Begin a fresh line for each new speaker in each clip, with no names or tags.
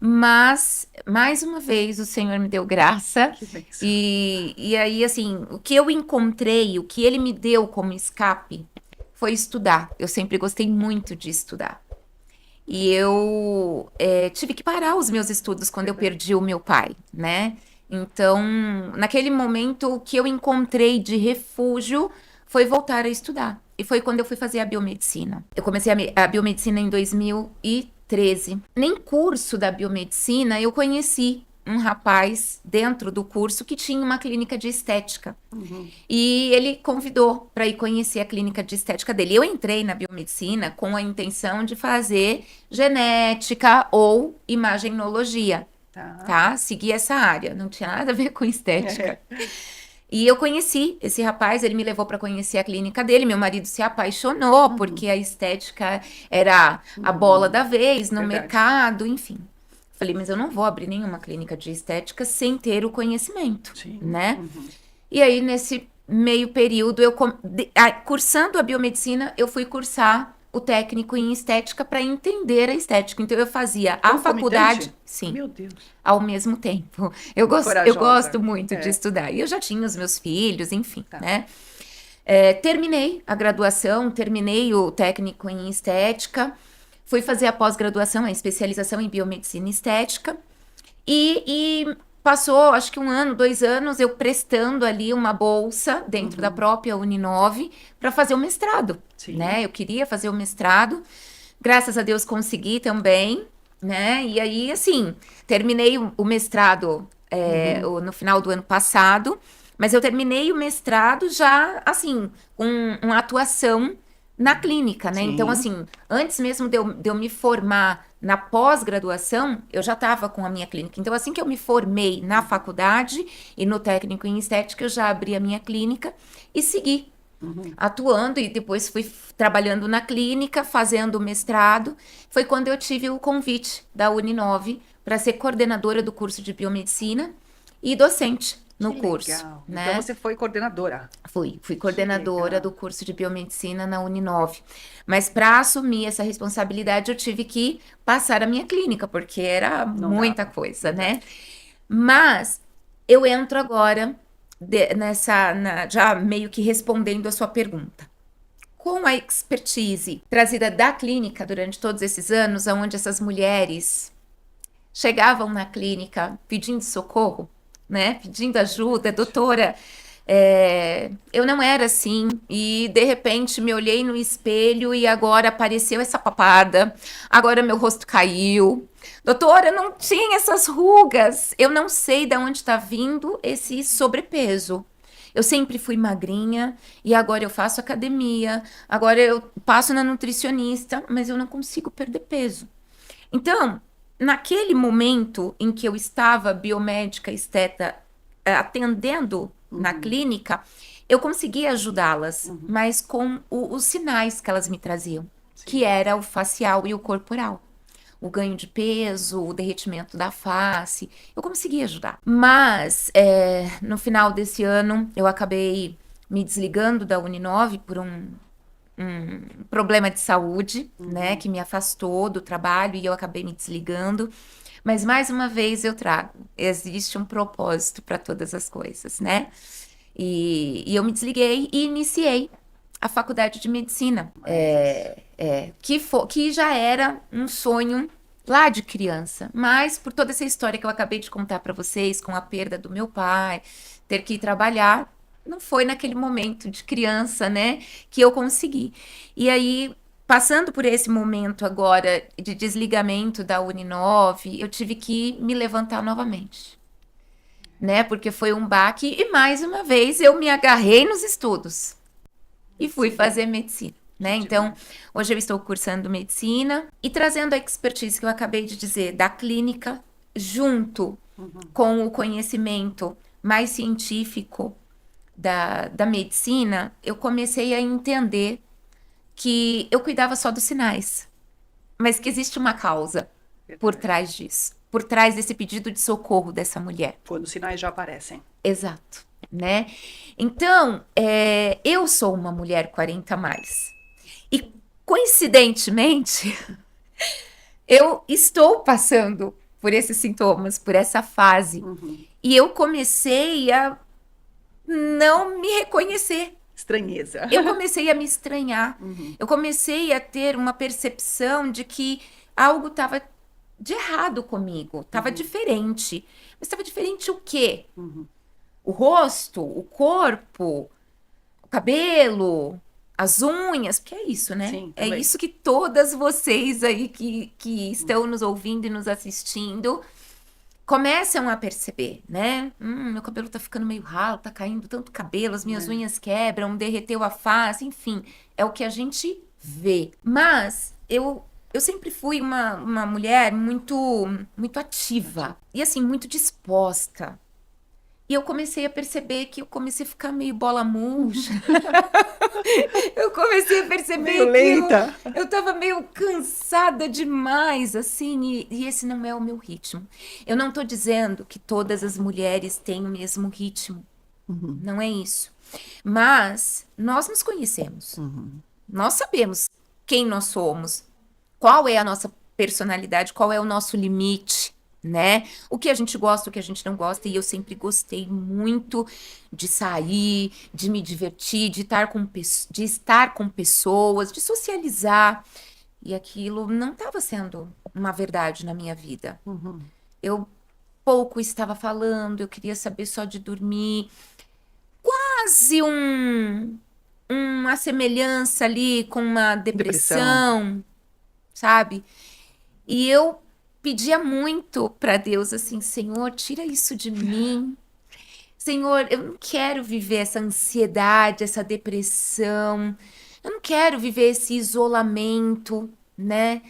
Mas, mais uma vez, o Senhor me deu graça.
Que bênção.
E aí, assim, o que eu encontrei, o que ele me deu como escape, foi estudar. Eu sempre gostei muito de estudar. E eu tive que parar os meus estudos quando eu
Verdade.
perdi o meu pai, né? Então, naquele momento, o que eu encontrei de refúgio foi voltar a estudar. E foi quando eu fui fazer a biomedicina. Eu comecei a biomedicina em 2013. Nem curso da biomedicina eu conheci um rapaz dentro do curso que tinha uma clínica de estética.
Uhum.
E ele convidou para ir conhecer a clínica de estética dele. Eu entrei na biomedicina com a intenção de fazer genética ou imagenologia,
Tá.
tá? Seguir essa área, não tinha nada a ver com estética.
É.
E eu conheci esse rapaz, ele me levou para conhecer a clínica dele. Meu marido se apaixonou
Uhum.
porque a estética era a bola
Uhum.
da vez no
Verdade.
mercado, enfim. Falei, mas eu não vou abrir nenhuma clínica de estética sem ter o conhecimento,
Sim.
né?
Uhum.
E aí, nesse meio período, cursando a biomedicina, eu fui cursar o técnico em estética para entender a estética. Então, eu fazia a faculdade,
Concomitante?
sim,
Meu Deus.
ao mesmo tempo. Eu
Corajosa.
gosto muito de
É.
estudar. E eu já tinha os meus filhos, enfim,
Tá.
né? Terminei a graduação, terminei o técnico em estética, fui fazer a pós-graduação, a especialização em biomedicina estética. E passou, acho que 1 ano, 2 anos, eu prestando ali uma bolsa dentro da
Uhum.
própria Uninove para fazer o mestrado,
Sim.
né? Eu queria fazer o mestrado, graças a Deus consegui também, né? E aí, assim, terminei o mestrado
Uhum.
no final do ano passado, mas eu terminei o mestrado já, assim, com uma atuação na clínica, né? Então,
Sim.
assim, antes mesmo de eu me formar na pós-graduação, eu já estava com a minha clínica. Então, assim que eu me formei na
Uhum.
faculdade e no técnico em estética, eu já abri a minha clínica e segui
Uhum.
atuando. E depois fui trabalhando na clínica, fazendo o mestrado. Foi quando eu tive o convite da Uninove para ser coordenadora do curso de biomedicina e docente
Que
no curso,
legal. Então
né?
você foi coordenadora.
Fui
Que
coordenadora do
legal.
curso de biomedicina na Uninove. Mas para assumir essa responsabilidade, eu tive que passar a minha clínica, porque era
Não
muita
dava.
coisa, né?
Verdade.
Mas eu entro agora já meio que respondendo a sua pergunta. Com a expertise trazida da clínica durante todos esses anos, onde essas mulheres chegavam na clínica pedindo socorro, né? Pedindo ajuda,
Verdade.
doutora. Eu não era assim, e de repente me olhei no espelho e agora apareceu essa papada, agora meu rosto caiu. Doutora, eu não tinha essas rugas, eu não sei de onde está vindo esse sobrepeso. Eu sempre fui magrinha e agora eu faço academia, agora eu passo na nutricionista, mas eu não consigo perder peso. Então, naquele momento em que eu estava biomédica esteta atendendo na
Uhum.
clínica, eu conseguia ajudá-las,
Uhum.
mas com os sinais que elas me traziam, que
Sim.
era o facial e o corporal. O ganho de peso, o derretimento da face, eu conseguia ajudar. Mas no final desse ano eu acabei me desligando da Uninove por um problema de saúde, né,
Uhum.
que me afastou do trabalho e eu acabei me desligando. Mas mais uma vez eu trago, existe um propósito para todas as coisas, né? E eu me desliguei e iniciei a faculdade de medicina,
Mas isso.
que já era um sonho lá de criança, mas por toda essa história que eu acabei de contar para vocês, com a perda do meu pai, ter que ir trabalhar, não foi naquele momento de criança, né, que eu consegui. E aí, passando por esse momento agora de desligamento da Uninove, eu tive que me levantar novamente, né, porque foi um baque e mais uma vez eu me agarrei nos estudos e fui
Sim.
fazer medicina.
Que
Né? Então,
demais.
hoje eu estou cursando medicina e trazendo a expertise que eu acabei de dizer da clínica, junto
Uhum.
com o conhecimento mais científico da medicina, eu comecei a entender que eu cuidava só dos sinais, mas que existe uma causa por
Verdade.
trás disso, por trás desse pedido de socorro dessa mulher.
Quando os sinais já aparecem.
Exato, né? Então, eu sou uma mulher 40 a mais. E, coincidentemente, eu estou passando por esses sintomas, por essa fase.
Uhum.
E eu comecei a não me reconhecer.
Estranheza.
Eu comecei a me estranhar.
Uhum.
Eu comecei a ter uma percepção de que algo estava de errado comigo. Estava diferente. Mas estava diferente o quê?
Uhum.
O rosto, o corpo, o cabelo, as unhas, porque é isso, né?
Sim,
É
também.
isso que todas vocês aí que estão nos ouvindo e nos assistindo começam a perceber, né? Meu cabelo tá ficando meio ralo, tá caindo tanto cabelo, as minhas unhas quebram, derreteu a face, enfim, é o que a gente vê. Mas eu sempre fui uma mulher muito ativa e assim, muito disposta. E eu comecei a perceber que eu comecei a ficar meio bola murcha. Eu comecei a perceber
Meio
que
lenta.
eu tava meio cansada demais, assim, e esse não é o meu ritmo. Eu não tô dizendo que todas as mulheres têm o mesmo ritmo. Não é isso. Mas nós nos conhecemos. Nós sabemos quem nós somos, qual é a nossa personalidade, qual é o nosso limite, né? O que a gente gosta, o que a gente não gosta. E eu sempre gostei muito de sair, de me divertir, de estar com pessoas, de socializar. E aquilo não estava sendo uma verdade na minha vida. Eu pouco estava falando, eu queria saber só de dormir. Quase uma semelhança ali com uma
Depressão.
depressão, sabe? E eu pedia muito para Deus assim, Senhor, tira isso de mim. Senhor, eu não quero viver essa ansiedade, essa depressão. Eu não quero viver esse isolamento, né?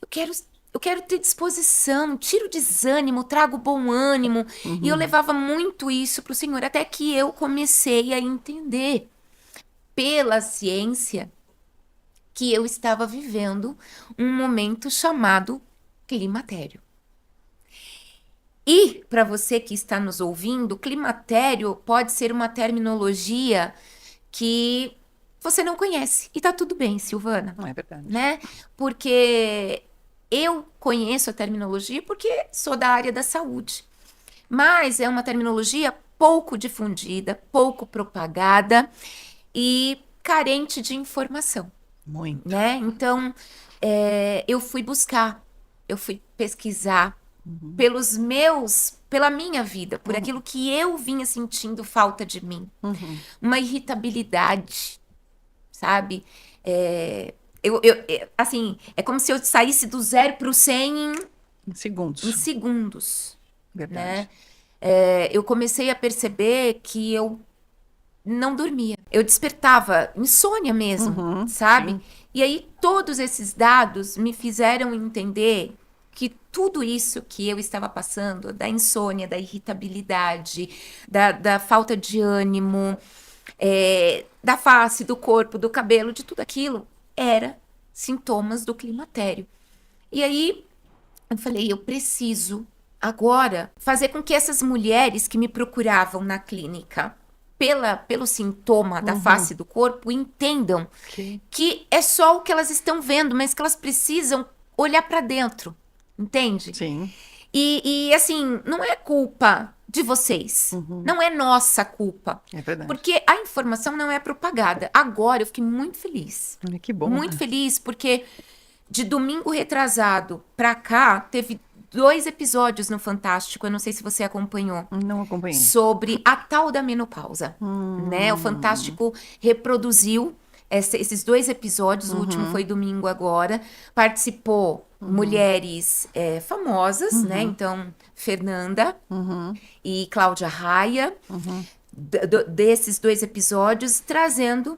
Eu quero eu quero ter disposição, tira o desânimo, trago bom ânimo. E eu levava muito isso para o Senhor, até que eu comecei a entender pela ciência que eu estava vivendo um momento chamado climatério. E, para você que está nos ouvindo, climatério pode ser uma terminologia que você não conhece. E tá tudo bem, Silvana,
Não é verdade.
né? Porque eu conheço a terminologia porque sou da área da saúde. Mas é uma terminologia pouco difundida, pouco propagada e carente de informação,
Muito.
né? Então, eu fui buscar, eu fui pesquisar pela minha vida, por aquilo que eu vinha sentindo falta de mim. Uma irritabilidade, sabe? Assim, é como se eu saísse do 0 para o 100
Em segundos.
em segundos,
Verdade.
né? Eu comecei a perceber que eu não dormia. Eu despertava, insônia mesmo, sabe?
sim.
E aí todos esses dados me fizeram entender que tudo isso que eu estava passando, da insônia, da irritabilidade, da falta de ânimo, da face, do corpo, do cabelo, de tudo aquilo, era sintomas do climatério. E aí eu falei, eu preciso agora fazer com que essas mulheres que me procuravam na clínica pelo sintoma da face do corpo entendam
Ok.
que é só o que elas estão vendo, mas que elas precisam olhar para dentro, entende?
Sim.
E assim, não é culpa de vocês, não é nossa culpa,
É verdade.
porque a informação não é propagada. Agora eu fiquei muito feliz.
Olha, que bom.
Muito feliz, porque de domingo retrasado pra cá, teve 2 episódios no Fantástico, eu não sei se você acompanhou,
Não acompanhei.
sobre a tal da menopausa, né? O Fantástico reproduziu esses 2 episódios, o último foi domingo agora, participou mulheres famosas, né? Então, Fernanda e Cláudia Raia, desses 2 episódios, trazendo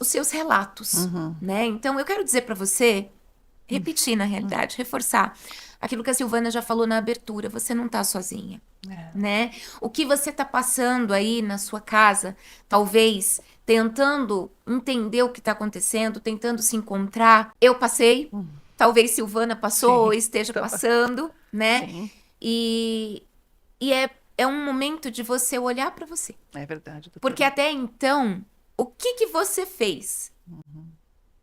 os seus relatos, né? Então, eu quero dizer para você, repetir na realidade, reforçar aquilo que a Silvana já falou na abertura, você não tá sozinha, né? O que você tá passando aí na sua casa, talvez tentando entender o que tá acontecendo, tentando se encontrar, eu passei, talvez Silvana passou
Sim,
ou esteja passando, né?
Sim,
E é um momento de você olhar para você.
é verdade. doutora.
Porque até então, o que você fez?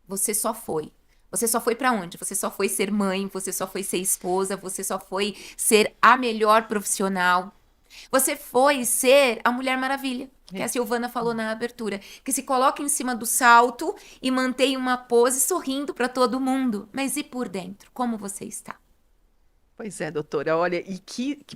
Você só foi. Você só foi pra onde? Você só foi ser mãe, você só foi ser esposa, você só foi ser a melhor profissional. Você foi ser a Mulher Maravilha, que a
Isso.
Silvana falou na abertura, que se coloca em cima do salto e mantém uma pose sorrindo pra todo mundo. Mas e por dentro? Como você está?
Pois é, doutora. Olha,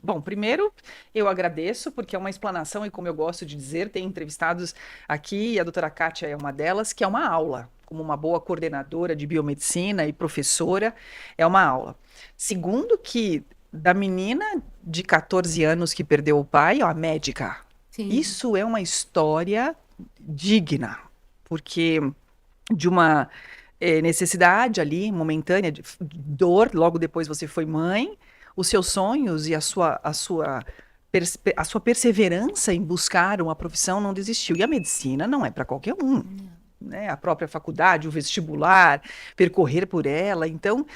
bom, primeiro eu agradeço, porque é uma explanação, e como eu gosto de dizer, tem entrevistados aqui, e a doutora Kátia é uma delas, que é uma aula. Como uma boa coordenadora de biomedicina e professora, é uma aula. Segundo, que da menina de 14 anos que perdeu o pai, ó, a médica,
Sim.
isso é uma história digna, porque de uma necessidade ali, momentânea, de dor, logo depois você foi mãe, os seus sonhos e a sua perseverança em buscar uma profissão não desistiu. E a medicina não é para qualquer um, né? A própria faculdade, o vestibular, percorrer por ela. Então,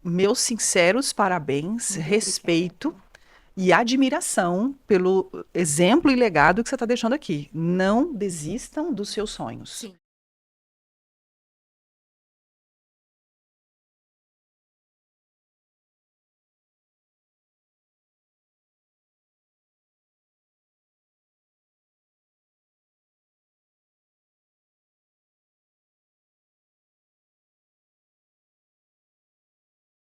meus sinceros parabéns,
Muito
respeito
obrigada.
e admiração pelo exemplo e legado que você está deixando aqui. Não desistam dos seus sonhos.
Sim.